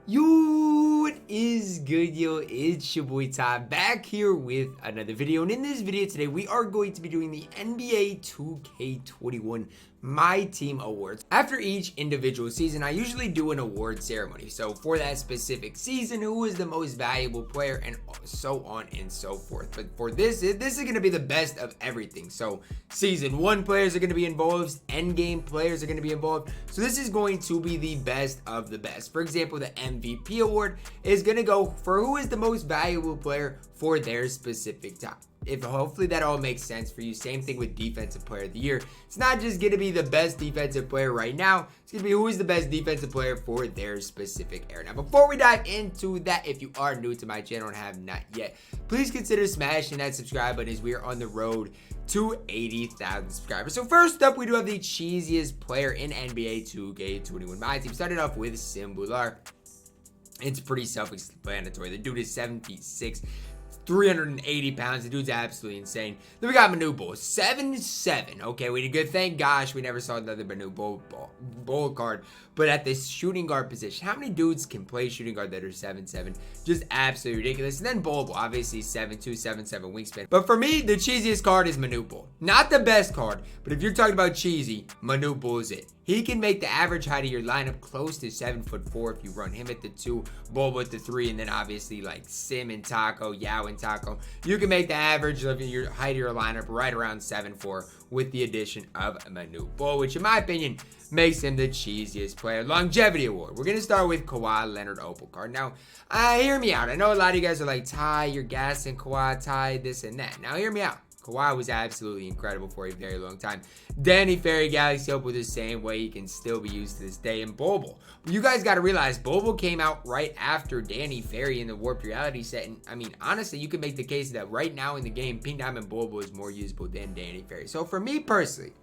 Yo, what is good, yo? It's your boy Ty back here with another video, and in this video today we are going to be doing the NBA 2K21 MyTEAM Awards. After each individual season, I usually do an award ceremony. So for that specific season, who is the most valuable player, and so on and so forth. But for this is going to be the best of everything. So season 1 players are going to be involved, end game players are going to be involved. So this is going to be the best of the best. For example, the MVP award is going to go for who is the most valuable player for their specific time. If hopefully that all makes sense for you. Same thing with defensive player of the year. It's not just going to be the best defensive player right now. It's going to be who is the best defensive player for their specific era. Now, before we dive into that, if you are new to my channel and have not yet, please consider smashing that subscribe button as we are on the road to 80,000 subscribers. So first up, we do have the cheesiest player in NBA 2K21. My team started off with Simmons. It's pretty self-explanatory. The dude is 7'6", 380 pounds. The dude's absolutely insane. Then we got Manu Bull, 7'7". Okay, we did good. Thank gosh we never saw another Manu Bull card. But at this shooting guard position, how many dudes can play shooting guard that are 7'7"? Just absolutely ridiculous. And then Bull, obviously 7'2", 7'7" wingspan. But for me, the cheesiest card is Manu Bull. Not the best card, but if you're talking about cheesy, Manu Bull is it. He can make the average height of your lineup close to 7'4" if you run him at the 2, Bull with the 3, and then obviously like Sim and Taco, Yao and Taco. You can make the average of your height of your lineup right around 7'4" with the addition of Manu Bull, which in my opinion makes him the cheesiest player. Longevity award. We're gonna start with Kawhi Leonard Opal card. Now, hear me out. I know a lot of you guys are like, Ty, you're gassing Kawhi, Ty, this and that. Now, hear me out. Kawhi was absolutely incredible for a very long time. Danny Ferry Galaxy Opal the same way. He can still be used to this day. And Bobo. You guys got to realize Bobo came out right after Danny Ferry in the Warped Reality set. And I mean, honestly, you can make the case that right now in the game, Pink Diamond Bobo is more usable than Danny Ferry. So for me personally,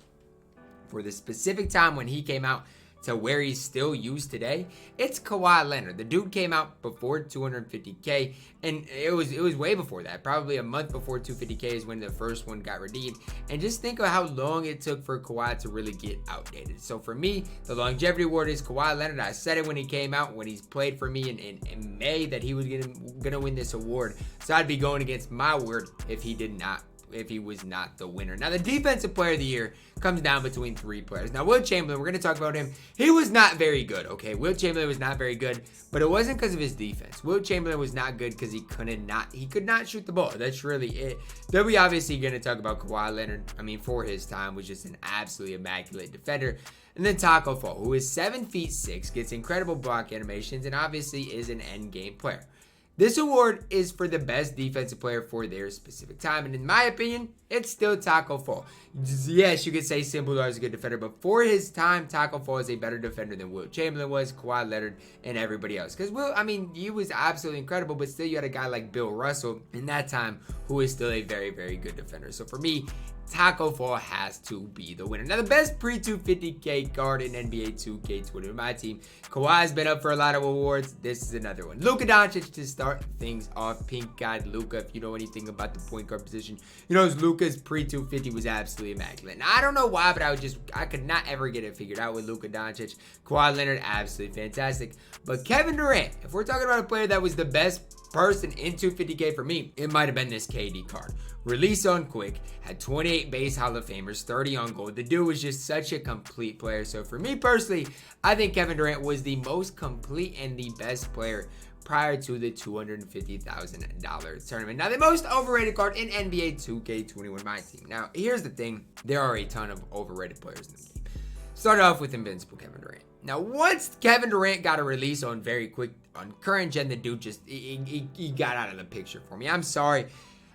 for the specific time when he came out to where he's still used today, it's Kawhi Leonard. The dude came out before 250K, and it was way before that. Probably a month before 250K is when the first one got redeemed. And just think of how long it took for Kawhi to really get outdated. So for me, the longevity award is Kawhi Leonard. I said it when he came out, when he's played for me in May, that he was gonna win this award. So I'd be going against my word if he was not the winner. Now, the defensive player of the year comes down between 3 players. Now, Wilt Chamberlain, we're going to talk about him. He was not very good, okay? Wilt Chamberlain was not very good, but it wasn't because of his defense. Wilt Chamberlain was not good because he could not shoot the ball. That's really it. Then we obviously going to talk about Kawhi Leonard. I mean, for his time, was just an absolutely immaculate defender. And then Taco Fall, who is 7'6", gets incredible block animations, and obviously is an end game player. This award is for the best defensive player for their specific time. And in my opinion, it's still Taco Fall. Yes, you could say Simple is a good defender, but for his time, Taco Fall is a better defender than Wilt Chamberlain was, Kawhi Leonard, and everybody else. Because Wilt, I mean, he was absolutely incredible, but still you had a guy like Bill Russell in that time who is still a very, very good defender. So for me, Taco Fall has to be the winner. Now, the best pre-250K card in NBA 2K21, my team. Kawhi's been up for a lot of awards. This is another one. Luka Doncic to start things off. Pink-eyed Luka, if you know anything about the point guard position. You know, Luka's pre-250 was absolutely immaculate. Now, I don't know why, but I could not ever get it figured out with Luka Doncic. Kawhi Leonard, absolutely fantastic. But Kevin Durant, if we're talking about a player that was the best person in 250K for me, it might have been this KD card. Release on quick, had 28 base Hall of Famers, 30 on gold. The dude was just such a complete player. So for me personally, I think Kevin Durant was the most complete and the best player prior to the $250,000 tournament. Now, the most overrated card in NBA 2K21, my team. Now, here's the thing. There are a ton of overrated players in the game. Start off with invincible Kevin Durant. Now, once Kevin Durant got a release on very quick, on current gen, the dude just, he got out of the picture for me. I'm sorry.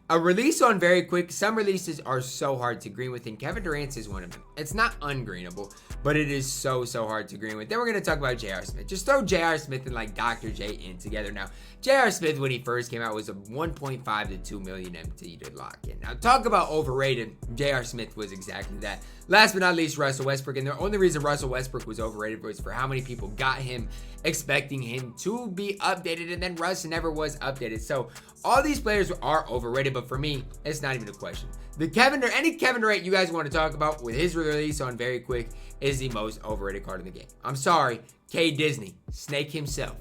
A release on very quick, some releases are so hard to green with, and Kevin Durant's is one of them. It's not ungreenable, but it is so hard to green with. Then we're going to talk about J.R. Smith. Just throw J.R. Smith and like Dr. J in together. Now, J.R. Smith, when he first came out, was a 1.5 to 2 million MT to lock in. Now, talk about overrated. J.R. Smith was exactly that. Last but not least, Russell Westbrook. And the only reason Russell Westbrook was overrated was for how many people got him, expecting him to be updated, and then Russ never was updated. So all these players are overrated, but for me, it's not even a question. Any Kevin Durant you guys want to talk about with his release on very quick is the most overrated card in the game. I'm sorry, K Disney, Snake himself.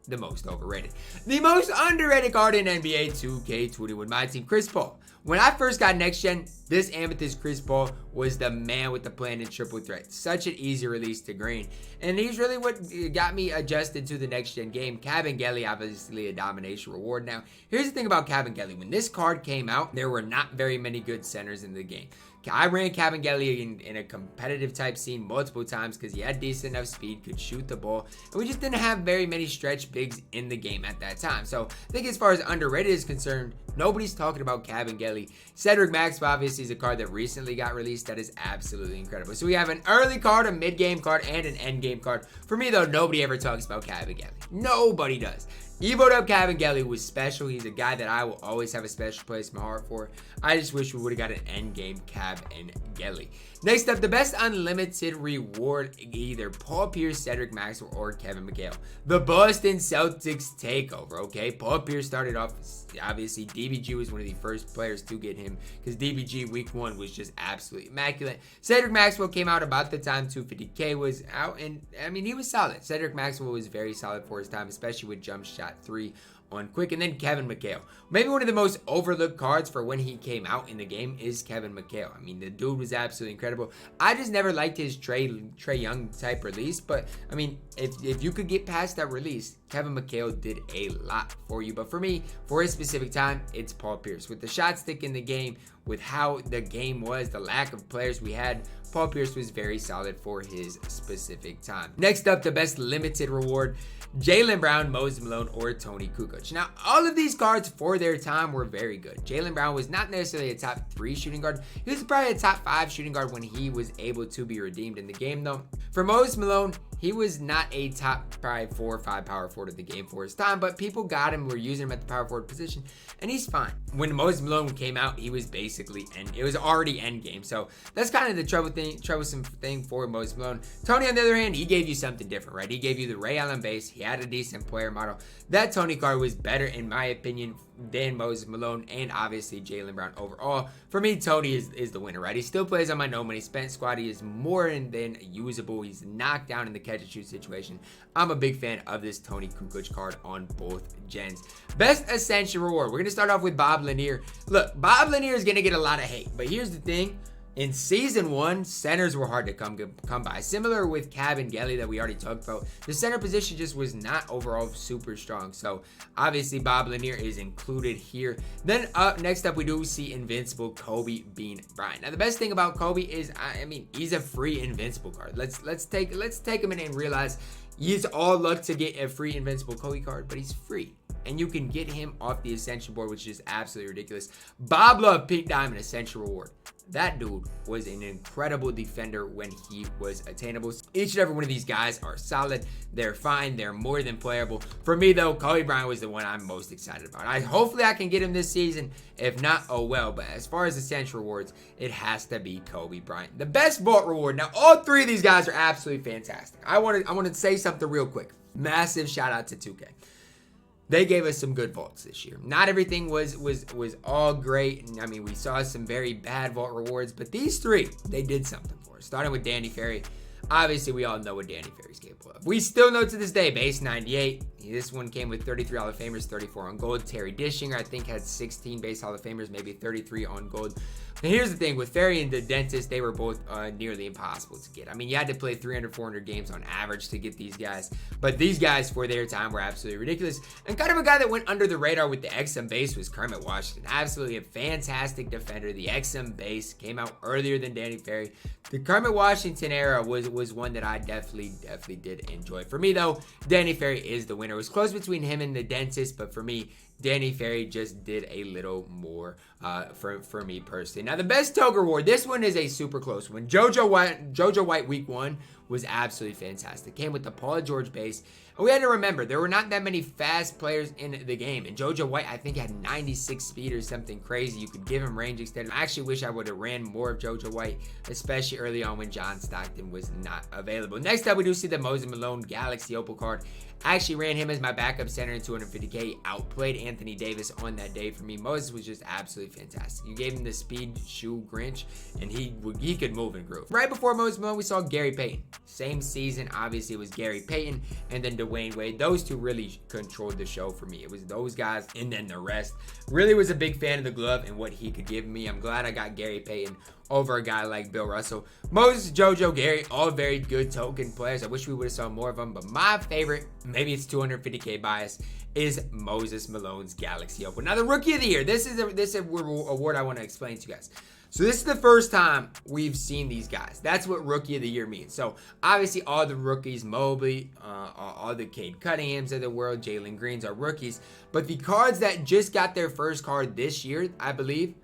the most overrated. The most underrated card in NBA 2K21, my team, Chris Paul. When I first got Next Gen, this Amethyst Chris Paul was the man with the plan and triple threat. Such an easy release to green. And he's really what got me adjusted to the Next Gen game. Kabengele, obviously a domination reward. Now, here's the thing about Kabengele. When this card came out, there were not very many good centers in the game. I ran Kabengele in a competitive type scene multiple times because he had decent enough speed, could shoot the ball, and we just didn't have very many stretch bigs in the game at that time. So I think as far as underrated is concerned, nobody's talking about Kabengele. Cedric Maxwell obviously is a card that recently got released that is absolutely incredible. So we have an early card, a mid-game card, and an end-game card. For me though, nobody ever talks about Kabengele. Nobody does. Evo'd up Kabengele was special. He's a guy that I will always have a special place in my heart for. I just wish we would have got an endgame Kabengele. Next up, the best unlimited reward, either Paul Pierce, Cedric Maxwell, or Kevin McHale. The Boston Celtics takeover, okay? Paul Pierce started off, obviously, DBG was one of the first players to get him because DBG week 1 was just absolutely immaculate. Cedric Maxwell came out about the time 250K was out, and I mean, he was solid. Cedric Maxwell was very solid for his time, especially with jump shot 3 on quick. And then Kevin McHale. Maybe one of the most overlooked cards for when he came out in the game is Kevin McHale. I mean, the dude was absolutely incredible. I just never liked his Trey Young type release, but I mean, if you could get past that release, Kevin McHale did a lot for you. But for me, for his specific time, it's Paul Pierce. With the shot stick in the game, with how the game was, the lack of players we had, Paul Pierce was very solid for his specific time. Next up, the best limited reward, Jaylen Brown, Moses Malone, or Tony Kukoc. Now, all of these cards for their time were very good. Jaylen Brown was not necessarily a top 3 shooting guard. He was probably a top 5 shooting guard when he was able to be redeemed in the game, though. For Moses Malone, he was not a top probably 4 or 5 power forward of the game for his time, but people got him, were using him at the power forward position, and he's fine. When Moses Malone came out, he was basically it was already end game. So that's kind of the troublesome thing for Moses Malone. Tony, on the other hand, he gave you something different, right? He gave you the Ray Allen base. He had a decent player model. That Tony card was better, in my opinion, than Moses Malone and obviously Jaylen Brown overall. For me, Tony is the winner, right? He still plays on my no money spent squad. He is more than usable. He's knocked down in the catch and shoot situation. I'm a big fan of this Tony Kukoc card on both gens. Best Ascension reward. We're going to start off with Bob Lanier. Look, Bob Lanier is going to get a lot of hate, but here's the thing. In Season 1, centers were hard to come by. Similar with Kabengele that we already talked about. The center position just was not overall super strong. So, obviously, Bob Lanier is included here. Then, next up, we do see Invincible Kobe Bean Bryant. Now, the best thing about Kobe is, I mean, he's a free Invincible card. Let's take a minute and realize he's all luck to get a free Invincible Kobe card, but he's free. And you can get him off the Ascension board, which is absolutely ridiculous. Bob Love Pink Diamond Ascension reward. That dude was an incredible defender when he was attainable. Each and every one of these guys are solid. They're fine. They're more than playable. For me, though, Kobe Bryant was the one I'm most excited about. Hopefully I can get him this season. If not, oh well. But as far as Ascension rewards, it has to be Kobe Bryant. The best vault reward. Now, all 3 of these guys are absolutely fantastic. I want to say something real quick. Massive shout out to 2K. They gave us some good vaults this year. Not everything was all great. I mean, we saw some very bad vault rewards, but these 3, they did something for us. Starting with Danny Ferry. Obviously, we all know what Danny Ferry's capable of. We still know to this day, base 98. This one came with 33 Hall of Famers, 34 on gold. Terry Dishinger, I think, had 16 base Hall of Famers, maybe 33 on gold. And here's the thing, with Ferry and the Dentist, they were both nearly impossible to get. I mean, you had to play 300, 400 games on average to get these guys. But these guys, for their time, were absolutely ridiculous. And kind of a guy that went under the radar with the XM base was Kermit Washington. Absolutely a fantastic defender. The XM base came out earlier than Danny Ferry. The Kermit Washington era was one that I definitely did enjoy. For me, though, Danny Ferry is the winner. It was close between him and the Dentist, but for me, Danny Ferry just did a little more for me personally. Now, the best Toga reward, this one is a super close one. JoJo White week 1 was absolutely fantastic. Came with the Paul George base. And we had to remember, there were not that many fast players in the game. And JoJo White, I think, had 96 speed or something crazy. You could give him range extended. I actually wish I would have ran more of JoJo White, especially early on when John Stockton was not available. Next up, we do see the Moses Malone Galaxy Opal card. I actually ran him as my backup center in 250K. Outplayed Anthony Davis on that day for me. Moses was just absolutely fantastic. You gave him the speed shoe Grinch, and he could move and groove. Right before Moses Malone, we saw Gary Payton. Same season, obviously, it was Gary Payton and then Dwayne Wade. Those two really controlled the show for me. It was those guys and then the rest. Really was a big fan of the glove and what he could give me. I'm glad I got Gary Payton over a guy like Bill Russell. Moses, JoJo, Gary, all very good token players. I wish we would have saw more of them, but my favorite, maybe it's 250K bias, is Moses Malone's Galaxy Opal. Now, the Rookie of the Year, this is an award I want to explain to you guys. So this is the first time we've seen these guys. That's what Rookie of the Year means. So obviously all the rookies, Mobley, all the Cade Cunninghams of the world, Jalen Greens are rookies. But the cards that just got their first card this year, I believe,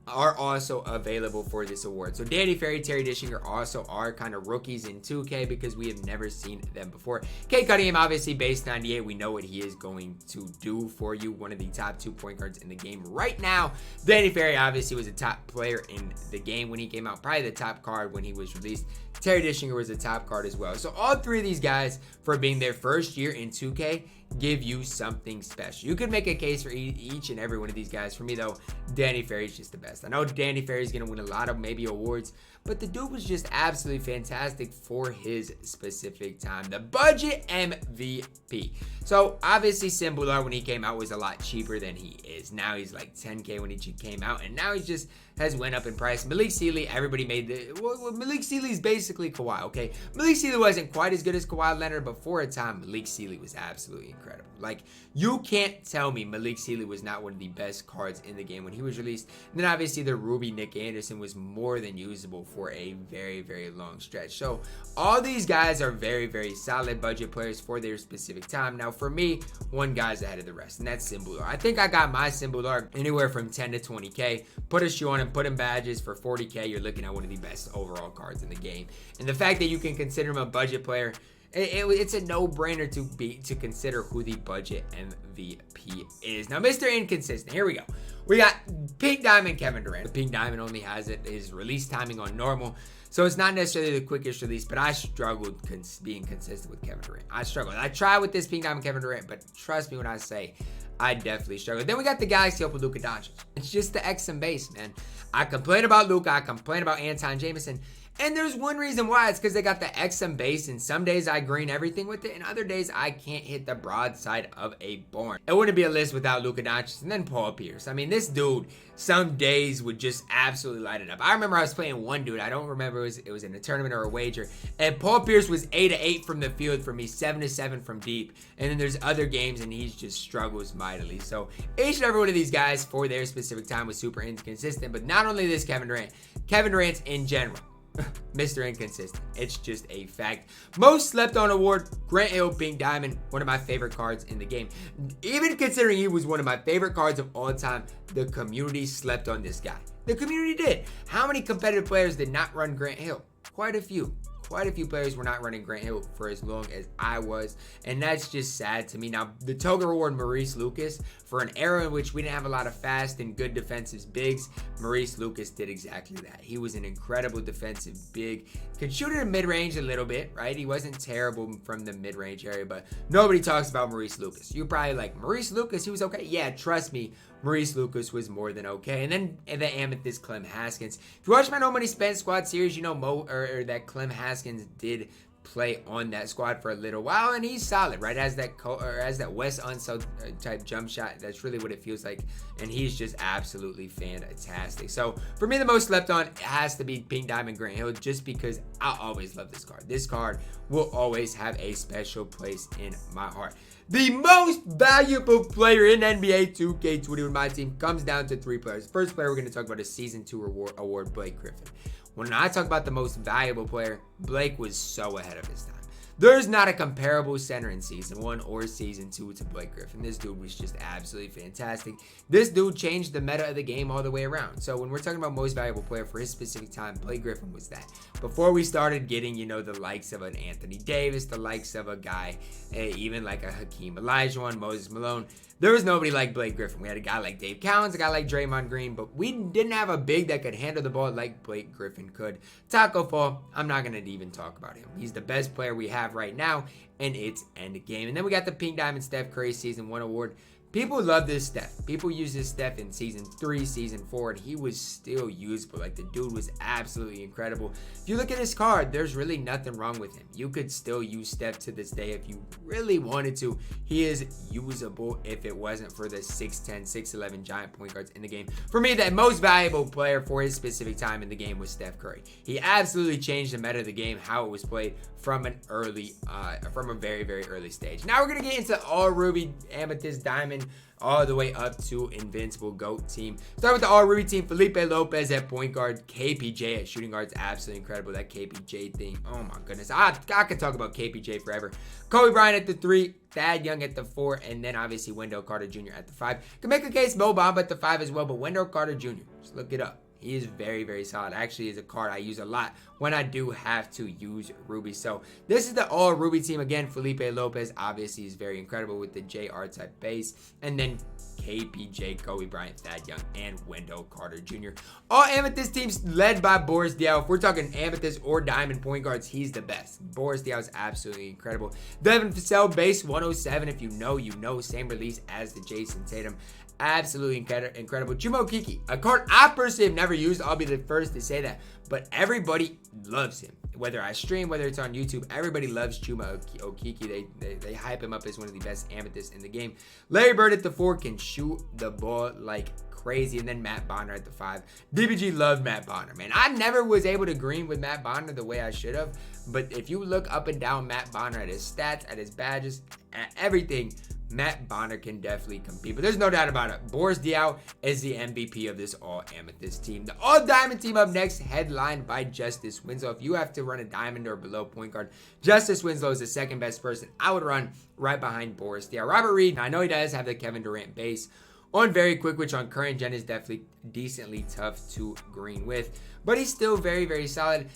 are also available for this award. So Danny Ferry, Terry Dishinger also are kind of rookies in 2K because we have never seen them before. Cade Cunningham, obviously base 98. We know what he is going to do for you. One of the top 2 point guards in the game right now. Danny Ferry obviously was a top player in the game when he came out. Probably the top card when he was released. Terry Dishinger was a top card as well. So all 3 of these guys, for being their first year in 2K, give you something special. You could make a case for each and every one of these guys. For me, though, Danny Ferry's just the best. I know Danny Ferry's going to win a lot of maybe awards, but the dude was just absolutely fantastic for his specific time. The budget MVP. So, obviously, Simbular, when he came out, was a lot cheaper than he is. Now he's like 10K when he came out, and now he just has went up in price. Malik Sealy, everybody made the... Well, Malik Sealy's basically Kawhi, okay? Malik Sealy wasn't quite as good as Kawhi Leonard, but for a time, Malik Sealy was absolutely incredible. Like, you can't tell me Malik Sealy was not one of the best cards in the game when he was released. And then, obviously, the Ruby Nick Anderson was more than usable for a very, very long stretch. So, all these guys are very, very solid budget players for their specific time. Now, for me, one guy's ahead of the rest, and that's Simbular. I think I got my Simbular anywhere from 10 to 20K. Put a shoe on him, put him badges for 40K. You're looking at one of the best overall cards in the game. And the fact that you can consider him a budget player, it's a no-brainer to consider who the budget MVP is. Now, Mr. Inconsistent, here we go. We got Pink Diamond Kevin Durant. The Pink Diamond only has his release timing on normal, so it's not necessarily the quickest release, but I struggled being consistent with Kevin Durant. I struggled. I tried with this Pink Diamond Kevin Durant, but trust me when I say I definitely struggled. Then we got the Galaxy Opal Luka Doncic. It's just the X and base, man. I complain about Luka. I complain about Anton Jameson. And there's one reason why. It's because they got the XM base, and some days I green everything with it, and other days I can't hit the broadside of a barn. It wouldn't be a list without Luka Doncic and then Paul Pierce. I mean, this dude, some days would just absolutely light it up. I remember I was playing one dude. I don't remember it was in a tournament or a wager, and Paul Pierce was 8-8 from the field for me, 7-7 from deep. And then there's other games, and he just struggles mightily. So each and every one of these guys for their specific time was super inconsistent. But not only this Kevin Durant in general. Mr. Inconsistent. It's just a fact. Most slept on award, Grant Hill, Pink Diamond, one of my favorite cards in the game. Even considering he was one of my favorite cards of all time, the community slept on this guy. The community did. How many competitive players did not run Grant Hill? Quite a few. Quite a few players were not running Grant Hill for as long as I was, and that's just sad to me. Now, the toga reward Maurice Lucas, for an era in which we didn't have a lot of fast and good defensive bigs, Maurice Lucas did exactly that. He was an incredible defensive big. Could shoot it in mid-range a little bit, right? He wasn't terrible from the mid-range area, but nobody talks about Maurice Lucas. You're probably like, Maurice Lucas, he was okay. Yeah, trust me, Maurice Lucas was more than okay. And then the Amethyst Clem Haskins. If you watch my No Money Spent Squad series, you know that Clem Haskins did play on that squad for a little while, and he's solid, right? As that Wes Unseld type jump shot, that's really what it feels like, and he's just absolutely fantastic. So for me, the most slept on has to be Pink Diamond Grant Hill, just because I always love this card. This card will always have a special place in my heart. The most valuable player in NBA 2K21 my team comes down to 3 players. First player we're going to talk about is Season 2 award, Blake Griffin. When I talk about the most valuable player, Blake was so ahead of his time. There's not a comparable center in Season 1 or Season 2 to Blake Griffin. This dude was just absolutely fantastic. This dude changed the meta of the game all the way around. So when we're talking about most valuable player for his specific time, Blake Griffin was that. Before we started getting, the likes of an Anthony Davis, the likes of a guy, even like a Hakeem Olajuwon, Moses Malone, there was nobody like Blake Griffin. We had a guy like Dave Cowens, a guy like Draymond Green, but we didn't have a big that could handle the ball like Blake Griffin could. Taco Fall, I'm not going to even talk about him. He's the best player we have right now, and it's end game. And then we got the Pink Diamond Steph Curry Season 1 award. People love this Steph. People use this Steph in season 3, season 4, and he was still usable. Like, the dude was absolutely incredible. If you look at his card, there's really nothing wrong with him. You could still use Steph to this day if you really wanted to. He is usable if it wasn't for the 6'10", 6'11" giant point guards in the game. For me, the most valuable player for his specific time in the game was Steph Curry. He absolutely changed the meta of the game, how it was played from an early, from a very, very early stage. Now we're gonna get into all Ruby, Amethyst, Diamond, all the way up to Invincible GOAT team. Start with the all Ruby team. Felipe Lopez at point guard, KPJ at shooting guards. Absolutely incredible, that KPJ thing. Oh my goodness, I could talk about KPJ forever. Kobe Bryant at the 3, Thad Young at the 4, and then obviously Wendell Carter Jr. at the 5. Can make a case Mo Bamba at the 5 as well, but Wendell Carter Jr., just look it up. He is very, very solid. Actually, is a card I use a lot when I do have to use Ruby. So this is the all Ruby team. Again, Felipe Lopez obviously is very incredible with the JR type base. And then KPJ, Kobe Bryant, Thad Young, and Wendell Carter Jr. All Amethyst teams led by Boris Diaw. If we're talking Amethyst or Diamond point guards, he's the best. Boris Diaw is absolutely incredible. Devin Vassell, base 107. If you know, you know. Same release as the Jason Tatum. Absolutely incredible. Chuma Okeke, a card I personally have never used. I'll be the first to say that. But everybody loves him. Whether I stream, whether it's on YouTube, everybody loves Chuma Okeke. They hype him up as one of the best amethysts in the game. Larry Bird at the 4 can shoot the ball like crazy. And then Matt Bonner at the 5. DBG loved Matt Bonner, man. I never was able to green with Matt Bonner the way I should have. But if you look up and down Matt Bonner at his stats, at his badges, at everything, Matt Bonner can definitely compete, but there's no doubt about it. Boris Diaw is the MVP of this all Amethyst team. The all Diamond team up next, headlined by Justice Winslow. If you have to run a Diamond or below point guard, Justice Winslow is the second best person I would run right behind Boris Diaw. Robert Reed, I know he does have the Kevin Durant base on very quick, which on current gen is definitely decently tough to green with, but he's still very, very solid.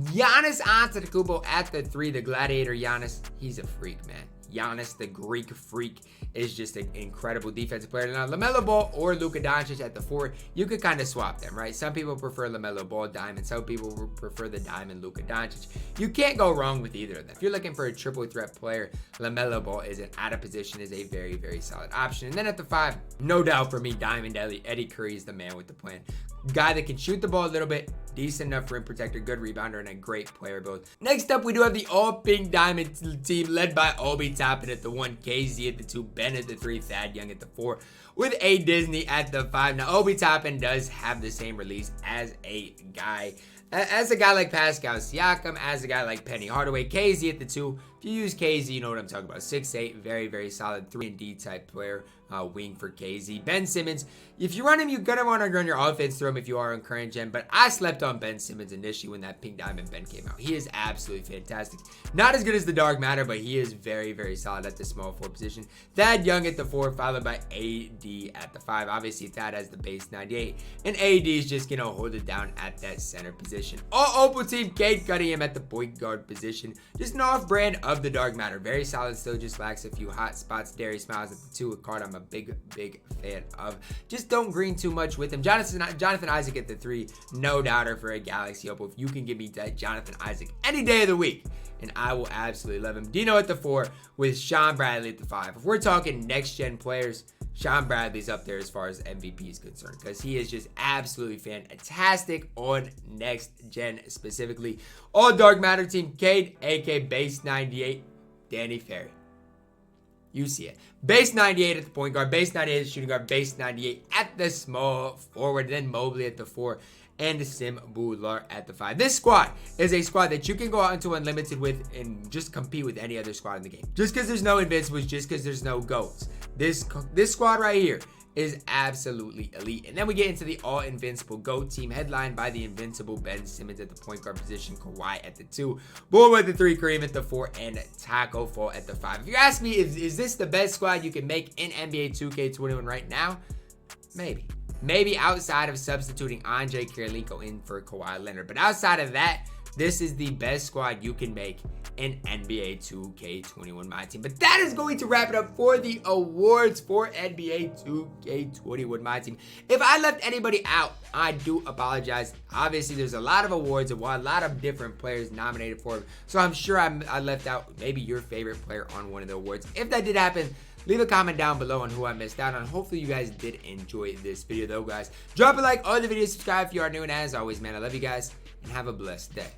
Giannis Antetokounmpo at the 3, the Gladiator Giannis, he's a freak, man. Giannis, the Greek freak, is just an incredible defensive player. Now, LaMelo Ball or Luka Doncic at the 4, you could kind of swap them, right? Some people prefer LaMelo Ball Diamond. Some people prefer the Diamond Luka Doncic. You can't go wrong with either of them. If you're looking for a triple threat player, LaMelo Ball is an out of position, is a very, very solid option. And then at the 5, no doubt for me, Diamond Eddie Curry is the man with the plan. Guy that can shoot the ball a little bit, decent enough rim protector, good rebounder, and a great player build. Next up, we do have the all pink Diamond team led by Obi Toppin at the 1, KZ at the 2, Ben at the 3, Thad Young at the 4, with A Disney at the 5. Now, Obi Toppin does have the same release as a guy like Pascal Siakam, as a guy like Penny Hardaway. KZ at the 2. If you use KZ, you know what I'm talking about. 6'8", very, very solid 3-and-D type player. Wing for KZ. Ben Simmons, if you run him, you're going to want to run your offense through him if you are on current gen, but I slept on Ben Simmons initially when that pink diamond Ben came out. He is absolutely fantastic. Not as good as the Dark Matter, but he is very, very solid at the small 4 position. Thad Young at the 4, followed by AD at the 5. Obviously, Thad has the base 98, and AD is just going to hold it down at that center position. All Opal team, Cade Cunningham at the point guard position. Just an off-brand of the Dark Matter. Very solid, still just lacks a few hot spots. Darius Miles at the 2, a card I'm a big fan of. Just don't green too much with him. Jonathan Isaac at the 3, no doubter for a Galaxy Opal. If you can give me that Jonathan Isaac any day of the week, and I will absolutely love him. Dino at the 4 with Sean Bradley at the 5. If we're talking next gen players, Sean Bradley's up there as far as MVP is concerned, because he is just absolutely fantastic on next gen specifically. All Dark Matter team, Cade, AK base 98, Danny Ferry. You see it. Base 98 at the point guard, base 98 at the shooting guard, base 98 at the small forward, then Mobley at the 4, and Sim Boular at the 5. This squad is a squad that you can go out into Unlimited with and just compete with any other squad in the game. Just because there's no Invincibles, just because there's no GOATs. This squad right here is absolutely elite. And then we get into the all Invincible GOAT team, headlined by the Invincible Ben Simmons at the point guard position, Kawhi at the 2, Bull at the 3, Kareem at the 4, and Taco Fall at the 5. If you ask me, is this the best squad you can make in NBA 2K21 right now? Maybe outside of substituting Andre Kirilenko in for Kawhi Leonard. But outside of that, this is the best squad you can make in NBA 2K21 My Team. But that is going to wrap it up for the awards for NBA 2K21 My Team. If I left anybody out, I do apologize. Obviously, there's a lot of awards, a lot of different players nominated for them. So I'm sure I left out maybe your favorite player on one of the awards. If that did happen, Leave a comment down below on who I missed out on. Hopefully you guys did enjoy this video though, guys. Drop a like on the video, subscribe if you are new, and as always, man, I love you guys, and have a blessed day.